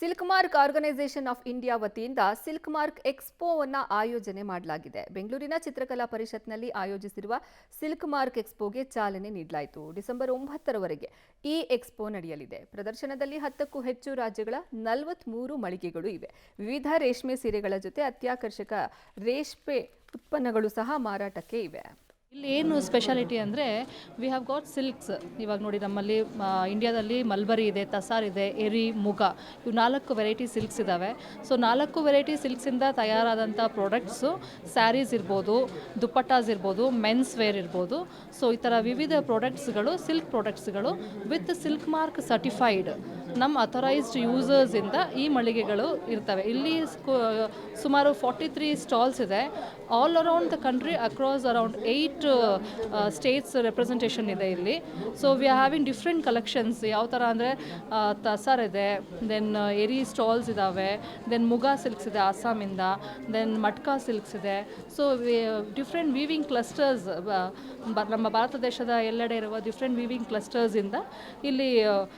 Silk mark organisation of India ವತಿಯಿಂದ silk mark ಎಕ್ಸ್ಪೋವನ್ನು ಆಯೋಜನೆ ಮಾಡಲಾಗಿದೆ. ಬೆಂಗಳೂರಿನ ಚಿತ್ರಕಲಾ ಪರಿಷತ್ನಲ್ಲಿ ಆಯೋಜಿಸಿರುವ ಸಿಲ್ಕ್ ಮಾರ್ಕ್ ಎಕ್ಸ್ಪೋಗೆ ಚಾಲನೆ ನೀಡಲಾಯಿತು. ಡಿಸೆಂಬರ್ 9ರವರೆಗೆ ಈ ಎಕ್ಸ್ಪೋ ನಡೆಯಲಿದೆ. ಪ್ರದರ್ಶನದಲ್ಲಿ 10ಕ್ಕೂ ಹೆಚ್ಚು ರಾಜ್ಯಗಳ 43 ಮಳಿಗೆಗಳು ಇವೆ. ವಿವಿಧ ರೇಷ್ಮೆ ಸೀರೆಗಳ ಜೊತೆ ಅತ್ಯಾಕರ್ಷಕ ರೇಷ್ಮೆ ಉತ್ಪನ್ನಗಳು ಸಹ ಮಾರಾಟಕ್ಕೆ ಇವೆ. ಇಲ್ಲಿ ಏನು ಸ್ಪೆಷಾಲಿಟಿ ಅಂದರೆ ವಿ ಹ್ಯಾವ್ ಗಾಟ್ ಸಿಲ್ಕ್ಸ್. ಇವಾಗ ನೋಡಿ, ನಮ್ಮಲ್ಲಿ ಇಂಡಿಯಾದಲ್ಲಿ ಮಲ್ಬರಿ ಇದೆ, ತಸಾರ್ ಇದೆ, ಎರಿ, ಮುಗ, ಇವು 4 ವೆರೈಟಿ ಸಿಲ್ಕ್ಸ್ ಇದ್ದಾವೆ. ಸೊ 4 ವೆರೈಟಿ ಸಿಲ್ಕ್ಸಿಂದ ತಯಾರಾದಂಥ ಪ್ರಾಡಕ್ಟ್ಸು, ಸ್ಯಾರೀಸ್ ಇರ್ಬೋದು, ದುಪ್ಪಟ್ಟಾಸ್ ಇರ್ಬೋದು, ಮೆನ್ಸ್ ವೇರ್ ಇರ್ಬೋದು. ಸೊ ಈ ಥರ ವಿವಿಧ ಪ್ರಾಡಕ್ಟ್ಸ್ಗಳು, ಸಿಲ್ಕ್ ಪ್ರಾಡಕ್ಟ್ಸ್ಗಳು ವಿತ್ ಸಿಲ್ಕ್ ಮಾರ್ಕ್ ಸರ್ಟಿಫೈಡ್ ನಮ್ಮ ಅಥರೈಸ್ಡ್ ಯೂಸರ್ಸಿಂದ ಈ ಮಳಿಗೆಗಳು ಇರ್ತವೆ. ಇಲ್ಲಿ ಸುಮಾರು 43 ಸ್ಟಾಲ್ಸ್ ಇದೆ. All around the country, across around 8 states representation ಇದೆ ಇಲ್ಲಿ. So we are having different collections. ಯಾವ ಥರ ಅಂದರೆ ತಸಾರ್ ಇದೆ, ದೆನ್ ಎರಿ ಸ್ಟಾಲ್ಸ್ ಇದ್ದಾವೆ, ದೆನ್ ಮುಗಾ ಸಿಲ್ಕ್ಸ್ ಇದೆ ಅಸ್ಸಾಮಿಂದ, ದೆನ್ ಮಟ್ಕಾ ಸಿಲ್ಕ್ಸ್ ಇದೆ. ಸೊ ಡಿಫ್ರೆಂಟ್ ವೀವಿಂಗ್ ಕ್ಲಸ್ಟರ್ಸ್, ನಮ್ಮ ಭಾರತ ದೇಶದ ಎಲ್ಲೆಡೆ ಇರುವ ಡಿಫ್ರೆಂಟ್ ವೀವಿಂಗ್ ಕ್ಲಸ್ಟರ್ಸಿಂದ ಇಲ್ಲಿ